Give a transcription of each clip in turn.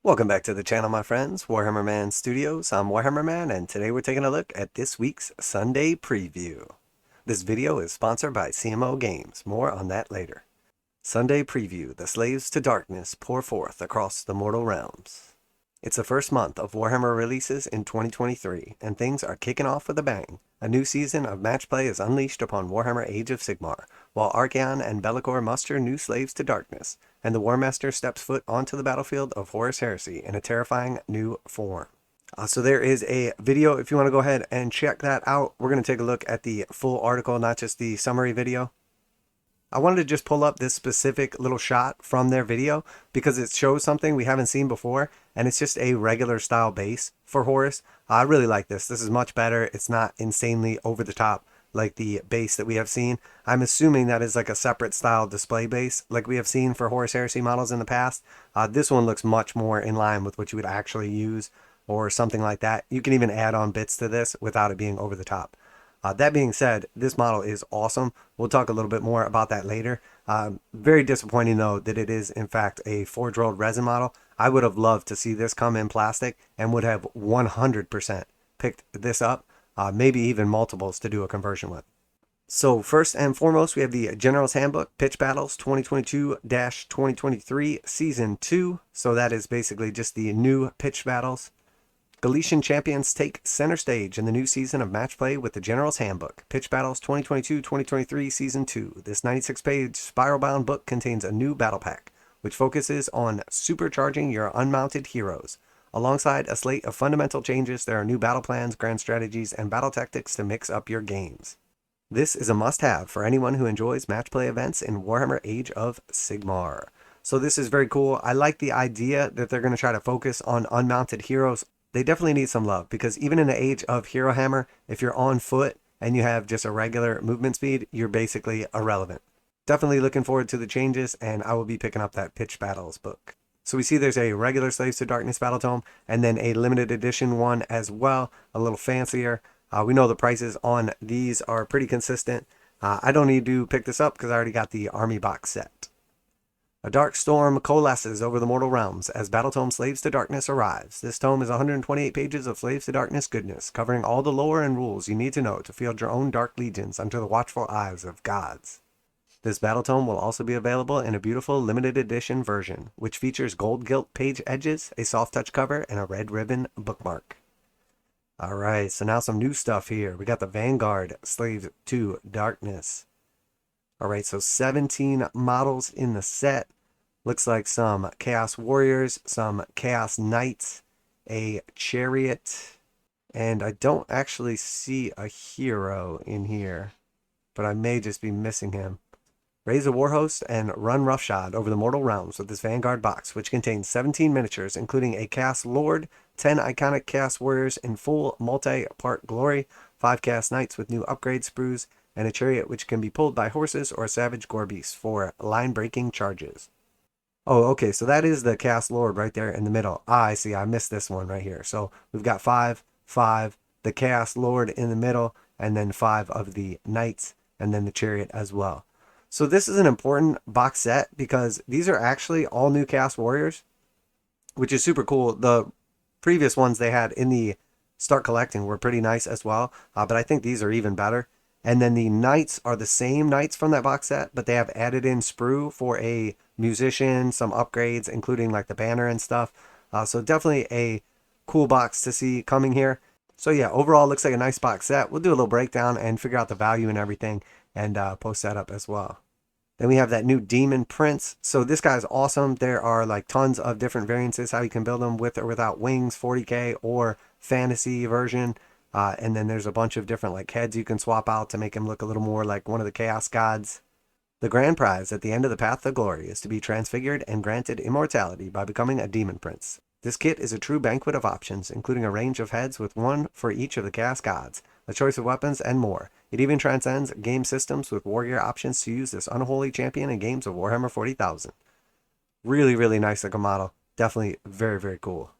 Welcome back to the channel, my friends. Warhammer Man Studios. I'm Warhammer Man, and today we're taking a look at this week's Sunday preview. This video is sponsored by CMO Games. More on that later. Sunday preview. The slaves to darkness pour forth across the mortal realms. It's the first month of Warhammer releases in 2023, and things are kicking off with a bang. A new season of match play is unleashed upon Warhammer Age of Sigmar, while Archaon and Be'lakor muster new slaves to darkness, and the Warmaster steps foot onto the battlefield of Horus Heresy in a terrifying new form. So there is a video if you want to go ahead and check that out. We're going to take a look at the full article, not just the summary video. I wanted to just pull up this specific little shot from their video because it shows something we haven't seen before, and it's just a regular style base for Horus. I really like this. This is much better. It's not insanely over the top like the base that we have seen. I'm assuming that is like a separate style display base like we have seen for Horus Heresy models in the past. This one looks much more in line with what you would actually use or something like that. You can even add on bits to this without it being over the top. That being said, this model is awesome. We'll talk a little bit more about that later. Very disappointing though that it is in fact a Forgeworld resin model. I would have loved to see this come in plastic and would have 100% picked this up. Maybe even multiples to do a conversion with. So first and foremost, we have the General's Handbook, Pitch Battles 2022-2023 Season 2. So that is basically just the new pitch battles. Galician champions take center stage in the new season of match play with the General's Handbook, Pitch Battles 2022-2023 Season 2. This 96-page spiral-bound book contains a new battle pack, which focuses on supercharging your unmounted heroes. Alongside a slate of fundamental changes, there are new battle plans, grand strategies, and battle tactics to mix up your games. This is a must-have for anyone who enjoys match play events in Warhammer Age of Sigmar. So this is very cool. I like the idea that they're going to try to focus on unmounted heroes. They definitely need some love because even in the age of Hero Hammer, if you're on foot and you have just a regular movement speed, you're basically irrelevant. Definitely looking forward to the changes, and I will be picking up that Pitch Battles book. So we see there's a regular Slaves to Darkness Battletome and then a limited edition one as well, a little fancier. We know the prices on these are pretty consistent. I don't need to pick this up because I already got the Army box set. A dark storm coalesces over the mortal realms as Battletome Slaves to Darkness arrives. This tome is 128 pages of Slaves to Darkness goodness, covering all the lore and rules you need to know to field your own dark legions under the watchful eyes of gods. This Battletome will also be available in a beautiful limited edition version, which features gold gilt page edges, a soft touch cover, and a red ribbon bookmark. Alright, so now some new stuff here. We got the Vanguard Slaves to Darkness. Alright, so 17 models in the set. Looks like some Choas Warriors, some Chaos Knights, a Chariot, and I don't actually see a hero in here, but I may just be missing him. Raise a warhost and run roughshod over the mortal realms with this Vanguard box, which contains 17 miniatures, including a Chaos Lord, 10 iconic Chaos Warriors in full multi-part glory, 5 Chaos Knights with new upgrade sprues, and a chariot which can be pulled by horses or savage gore beasts for line-breaking charges. Oh, okay, so that is the Chaos Lord right there in the middle. I see, I missed this one right here. So we've got 5, the Chaos Lord in the middle, and then 5 of the Knights, and then the chariot as well. So this is an important box set because these are actually all new Chaos Warriors, which is super cool. The previous ones they had in the start collecting were pretty nice as well, but I think these are even better. And then the Knights are the same Knights from that box set, but they have added in sprue for a musician, some upgrades, including like the banner and stuff. So definitely a cool box to see coming here. So yeah, overall looks like a nice box set. We'll do a little breakdown and figure out the value and everything, and post that up as well. Then we have that new Daemon Prince. So this guy's awesome. There are like tons of different variances how you can build them with or without wings, 40k or fantasy version. And then there's a bunch of different like heads you can swap out to make him look a little more like one of the chaos gods. The grand prize at the end of the path to glory is to be transfigured and granted immortality by becoming a Daemon Prince. This kit is a true banquet of options, including a range of heads with one for each of the chaos gods, a choice of weapons, and more. It even transcends game systems with war gear options to use this unholy champion in games of Warhammer 40,000. Really, really nice looking model. Definitely very, very cool.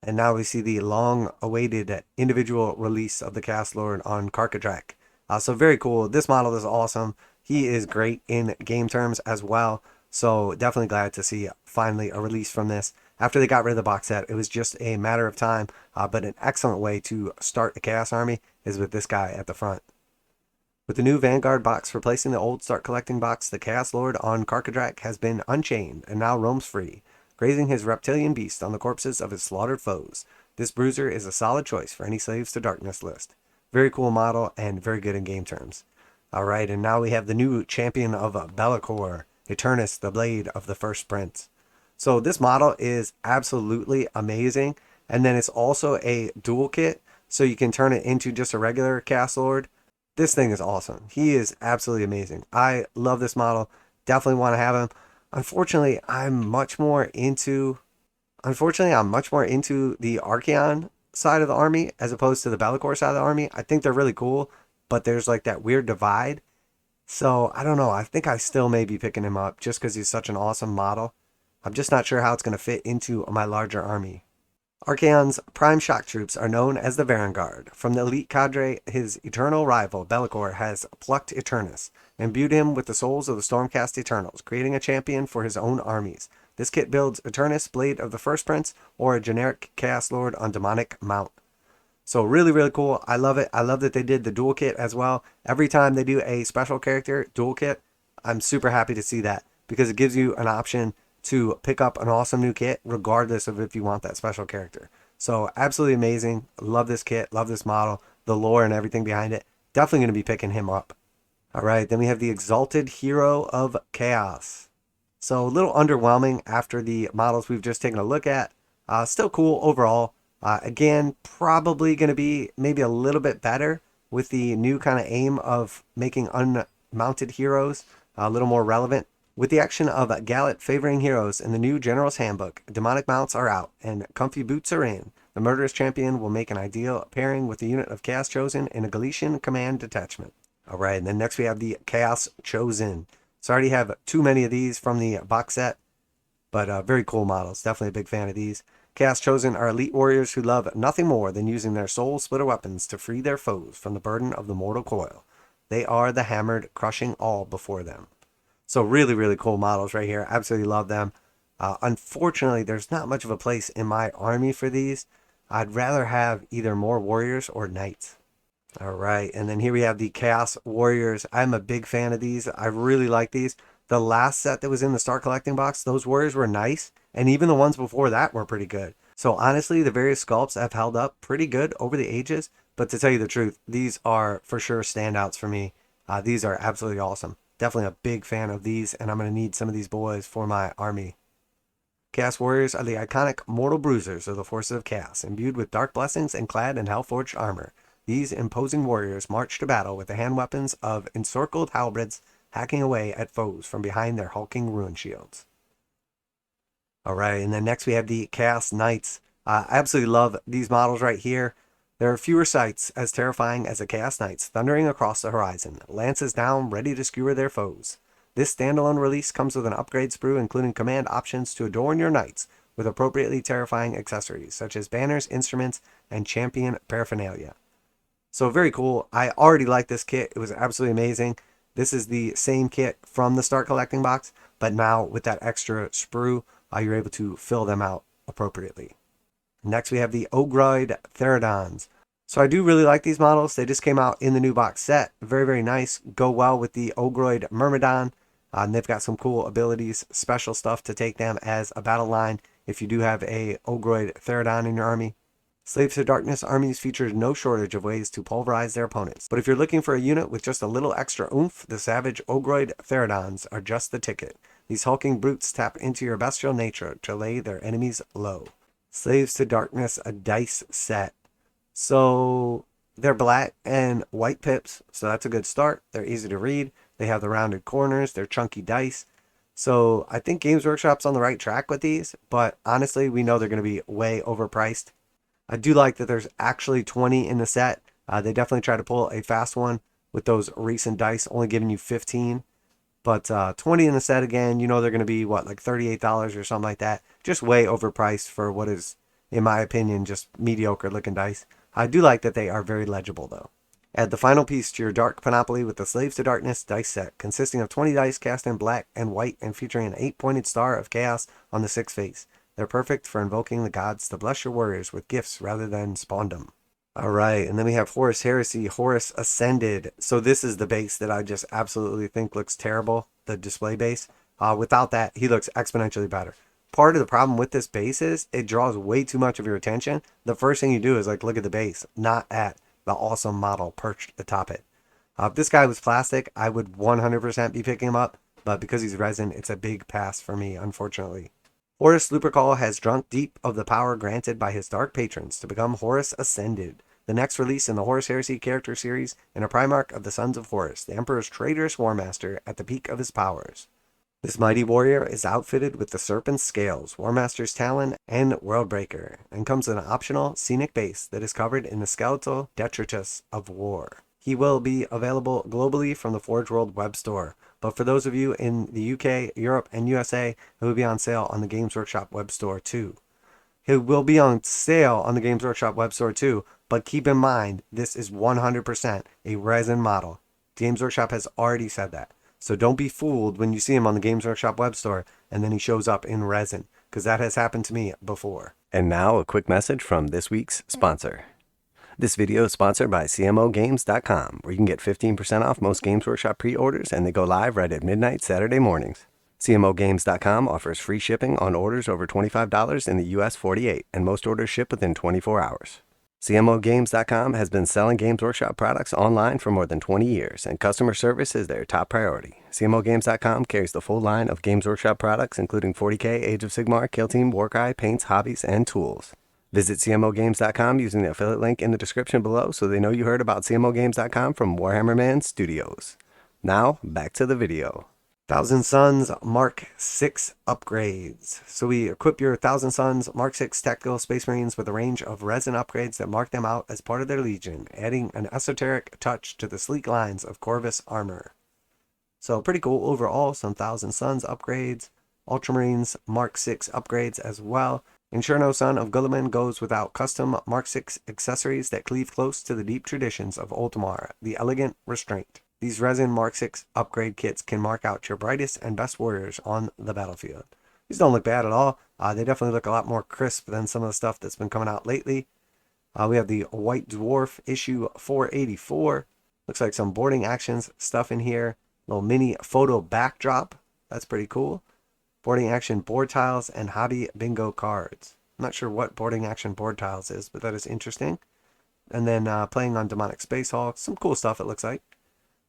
And now we see the long-awaited individual release of the Chaos Lord on Karkadrak. So very cool. This model is awesome. He is great in game terms as well. So definitely glad to see finally a release from this. after they got rid of the box set, it was just a matter of time. But an excellent way to start a Chaos army is with this guy at the front. With the new Vanguard box replacing the old Start Collecting box, the Chaos Lord on Karkadrak has been unchained and now roams free, grazing his reptilian beast on the corpses of his slaughtered foes. This bruiser is a solid choice for any Slaves to Darkness list. Very cool model and very good in game terms. Alright, and now we have the new champion of Be'lakor, Eternus, the Blade of the First Prince. So this model is absolutely amazing, and then it's also a dual kit, so you can turn it into just a regular Chaos Lord. This thing is awesome. He is absolutely amazing. I love this model. Definitely want to have him. Unfortunately, I'm much more into the Archaon side of the army as opposed to the Be'lakor side of the army. I think they're really cool, but there's like that weird divide. So I don't know. I think I still may be picking him up just because he's such an awesome model. I'm just not sure how it's going to fit into my larger army. Archaon's prime shock troops are known as the Vanguard. From the elite cadre, his eternal rival, Be'lakor, has plucked Eternus, imbued him with the souls of the Stormcast Eternals, creating a champion for his own armies. This kit builds Eternus, Blade of the First Prince, or a generic Chaos Lord on demonic mount. So really, really cool. I love it. I love that they did the dual kit as well. Every time they do a special character dual kit, I'm super happy to see that because it gives you an option to pick up an awesome new kit regardless of if you want that special character. So absolutely amazing. Love this kit. Love this model. The lore and everything behind it. Definitely going to be picking him up. Alright, then we have the Exalted Hero of Chaos. So a little underwhelming after the models we've just taken a look at. Still cool overall. Again, probably going to be maybe a little bit better with the new kind of aim of making unmounted heroes a little more relevant. With the action of Gallet favoring heroes in the new General's Handbook, demonic mounts are out and comfy boots are in. The Murderous Champion will make an ideal pairing with the unit of Chaos Chosen in a Galician command detachment. Alright, and then next we have the Chaos Chosen. So I already have too many of these from the box set, but very cool models. Definitely a big fan of these. Chaos Chosen are elite warriors who love nothing more than using their soul splitter weapons to free their foes from the burden of the mortal coil. They are the hammered, crushing all before them. So really, really cool models right here. Absolutely love them. Unfortunately, there's not much of a place in my army for these. I'd rather have either more warriors or knights. Alright, and then here we have the Chaos Warriors. I'm a big fan of these. I really like these. The last set that was in the Start Collecting box, those warriors were nice. And even the ones before that were pretty good. So honestly, the various sculpts have held up pretty good over the ages. But to tell you the truth, these are for sure standouts for me. These are absolutely awesome. Definitely a big fan of these, and I'm going to need some of these boys for my army. Chaos Warriors are the iconic mortal bruisers of the forces of chaos, imbued with dark blessings and clad in hell-forged armor. These imposing warriors march to battle with the hand weapons of encircled halberds, hacking away at foes from behind their hulking ruin shields. Alright, and then next we have the Chaos Knights. I absolutely love these models right here. There are fewer sights as terrifying as the Chaos Knights thundering across the horizon, lances down, ready to skewer their foes. This standalone release comes with an upgrade sprue including command options to adorn your knights with appropriately terrifying accessories such as banners, instruments, and champion paraphernalia. So very cool. I already like this kit. It was absolutely amazing. This is the same kit from the Start Collecting box, but now with that extra sprue, you're able to fill them out appropriately. Next we have the Ogroid Theradons. So I do really like these models. They just came out in the new box set. Very, very nice. Go well with the Ogroid Myrmidon. And they've got some cool abilities, special stuff to take them as a battle line if you do have a Ogroid Theradon in your army. Slaves to Darkness armies feature no shortage of ways to pulverize their opponents. But if you're looking for a unit with just a little extra oomph, the savage Ogroid Theradons are just the ticket. These hulking brutes tap into your bestial nature to lay their enemies low. Slaves to Darkness, a dice set. So they're black and white pips, so that's a good start. They're easy to read. They have the rounded corners. They're chunky dice. So I think Games Workshop's on the right track with these, but honestly, we know they're going to be way overpriced. I do like that there's actually 20 in the set. They definitely try to pull a fast one with those recent dice only giving you 15. But 20 in the set again, you know they're going to be, what, like $38 or something like that. Just way overpriced for what is, in my opinion, just mediocre looking dice. I do like that they are very legible, though. Add the final piece to your Dark Panoply with the Slaves to Darkness dice set, consisting of 20 dice cast in black and white and featuring an 8-pointed star of chaos on the 6th face. They're perfect for invoking the gods to bless your warriors with gifts rather than spawn them. Alright, and then we have Horus Heresy, Horus Ascended. So this is the base that I just absolutely think looks terrible, the display base. Without that, he looks exponentially better. Part of the problem with this base is it draws way too much of your attention. The first thing you do is like look at the base, not at the awesome model perched atop it. If this guy was plastic, I would 100% be picking him up, but because he's resin, it's a big pass for me, unfortunately. Horus Lupercal has drunk deep of the power granted by his dark patrons to become Horus Ascended, the next release in the Horus Heresy character series and a Primarch of the Sons of Horus, the Emperor's traitorous Warmaster at the peak of his powers. This mighty warrior is outfitted with the Serpent's Scales, Warmaster's Talon, and Worldbreaker, and comes with an optional scenic base that is covered in the skeletal detritus of war. He will be available globally from the Forgeworld web store, but for those of you in the UK, Europe, and USA, it will be on sale on the Games Workshop web store too. It will be on sale on the Games Workshop web store too, but keep in mind, this is 100% a resin model. Games Workshop has already said that. So don't be fooled when you see him on the Games Workshop web store and then he shows up in resin, because that has happened to me before. And now a quick message from this week's sponsor. This video is sponsored by CMOGames.com, where you can get 15% off most Games Workshop pre-orders, and they go live right at midnight Saturday mornings. CMOGames.com offers free shipping on orders over $25 in the US 48, and most orders ship within 24 hours. CMOGames.com has been selling Games Workshop products online for more than 20 years, and customer service is their top priority. CMOGames.com carries the full line of Games Workshop products, including 40K, Age of Sigmar, Kill Team, warcry, paints, hobbies, and tools. Visit CMOGames.com using the affiliate link in the description below so they know you heard about CMOGames.com from Warhammer Man Studios. Now, back to the video. Thousand Suns Mark 6 upgrades. So we equip your Thousand Suns Mark 6 Tactical Space Marines with a range of resin upgrades that mark them out as part of their legion, adding an esoteric touch to the sleek lines of Corvus armor. So pretty cool overall, some Thousand Suns upgrades, Ultramarines Mark 6 upgrades as well. Inferno Son of Guilliman goes without custom Mark 6 accessories that cleave close to the deep traditions of Ultramar, the elegant restraint. These resin Mark 6 upgrade kits can mark out your brightest and best warriors on the battlefield. These don't look bad at all. They definitely look a lot more crisp than some of the stuff that's been coming out lately. We have the White Dwarf issue 484. Looks like some boarding actions stuff in here. Little mini photo backdrop. That's pretty cool. Boarding action board tiles and hobby bingo cards. I'm not sure what boarding action board tiles is, but that is interesting. And then playing on Demonic Space Hulk. Some cool stuff it looks like.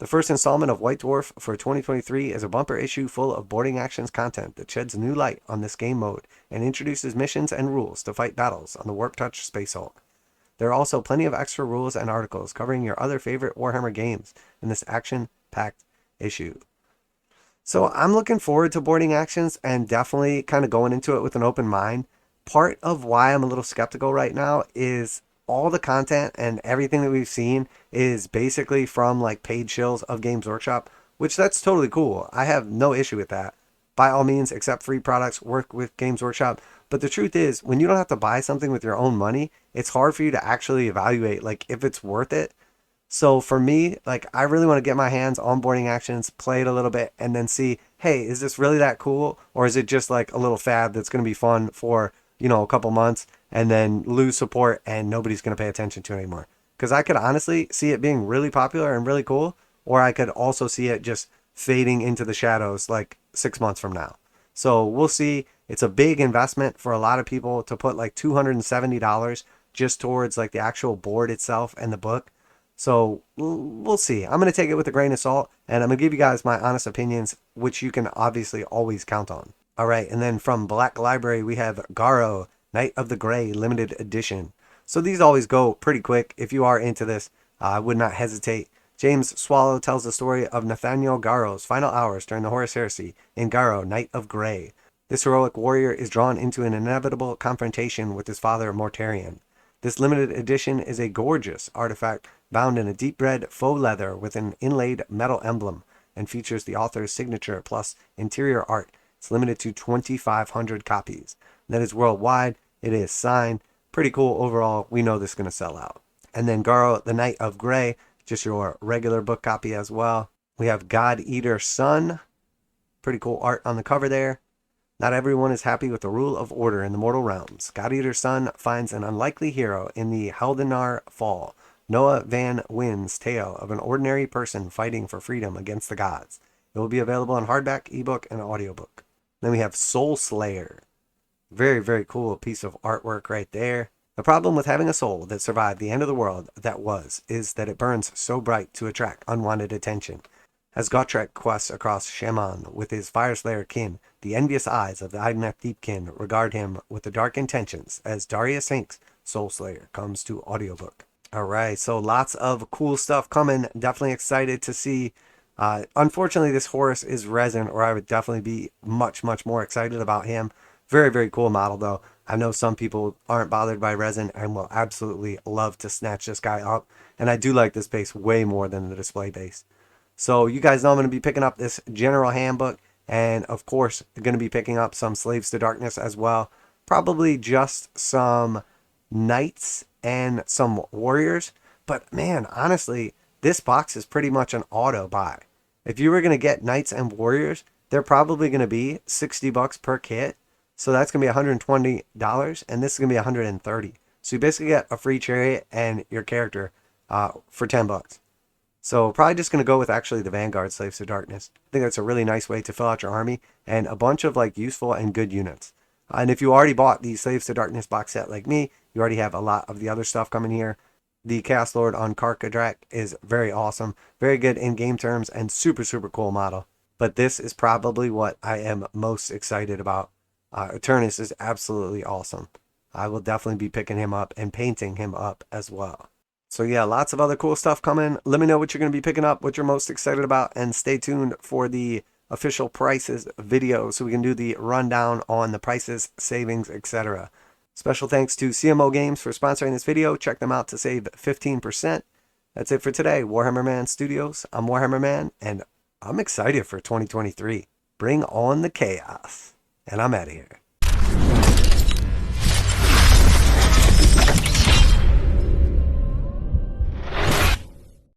The first installment of White Dwarf for 2023 is a bumper issue full of boarding actions content that sheds new light on this game mode and introduces missions and rules to fight battles on the Warp Touch Space Hulk. There are also plenty of extra rules and articles covering your other favorite Warhammer games in this action-packed issue. So I'm looking forward to boarding actions and definitely kind of going into it with an open mind. Part of why I'm a little skeptical right now is all the content and everything that we've seen is basically from like paid shills of Games Workshop, which that's totally cool. I have no issue with that. By all means, accept free products, work with Games Workshop. But the truth is, when you don't have to buy something with your own money, it's hard for you to actually evaluate like if it's worth it. So for me, like I really want to get my hands on boarding actions, play it a little bit, and then see, hey, is this really that cool? Or is it just like a little fad that's going to be fun for, you know, a couple months and then lose support and nobody's going to pay attention to it anymore? Because I could honestly see it being really popular and really cool, or I could also see it just fading into the shadows like 6 months from now. So we'll see. It's a big investment for a lot of people to put like $270 just towards like the actual board itself and the book. So we'll see. I'm going to take it with a grain of salt, and I'm going to give you guys my honest opinions, which you can obviously always count on. All right, and then from Black Library, we have Garro, Knight of the Grey Limited Edition. So these always go pretty quick. If you are into this, I would not hesitate. James Swallow tells the story of Nathaniel Garro's final hours during the Horus Heresy in Garro, Knight of Grey. This heroic warrior is drawn into an inevitable confrontation with his father, Mortarion. This limited edition is a gorgeous artifact bound in a deep red faux leather with an inlaid metal emblem and features the author's signature plus interior art. It's limited to 2,500 copies. That is worldwide. It is signed. Pretty cool overall. We know this is going to sell out. And then Garro, the Knight of Grey, just your regular book copy as well. We have God Eater Sun. Pretty cool art on the cover there. Not everyone is happy with the rule of order in the mortal realms. God Eater's son finds an unlikely hero in the Heldenar Fall. Noah Van Wynn's tale of an ordinary person fighting for freedom against the gods. It will be available in hardback, ebook, and audiobook. Then we have Soul Slayer. Very, very cool piece of artwork right there. The problem with having a soul that survived the end of the world is that it burns so bright to attract unwanted attention. As Gotrek quests across Shaman with his Fireslayer kin, the envious eyes of the Idoneth Deepkin regard him with the dark intentions as Darius Hank's Soulslayer comes to audiobook. Alright, so lots of cool stuff coming. Definitely excited to see. Unfortunately, this Horus is resin, or I would definitely be much, much more excited about him. Very, very cool model, though. I know some people aren't bothered by resin and will absolutely love to snatch this guy up. And I do like this base way more than the display base. So you guys know I'm going to be picking up this general handbook, and of course going to be picking up some Slaves to Darkness as well. Probably just some Knights and some Warriors. But man, honestly, this box is pretty much an auto buy. If you were going to get Knights and Warriors, they're probably going to be $60 per kit. So that's going to be $120, and this is going to be $130. So you basically get a free chariot and your character for $10. So probably just going to go with actually the Vanguard Slaves to Darkness. I think that's a really nice way to fill out your army and a bunch of like useful and good units. And if you already bought the Slaves to Darkness box set like me, you already have a lot of the other stuff coming here. The Chaos Lord on Karkadrak is very awesome, very good in game terms, and super, super cool model. But this is probably what I am most excited about. Eternus is absolutely awesome. I will definitely be picking him up and painting him up as well. So yeah, lots of other cool stuff coming. Let me know what you're going to be picking up, what you're most excited about, and stay tuned for the official prices video so we can do the rundown on the prices, savings, etc. Special thanks to CMO Games for sponsoring this video. Check them out to save 15%. That's it for today. Warhammer Man Studios. I'm Warhammer Man, and I'm excited for 2023. Bring on the chaos. And I'm out of here.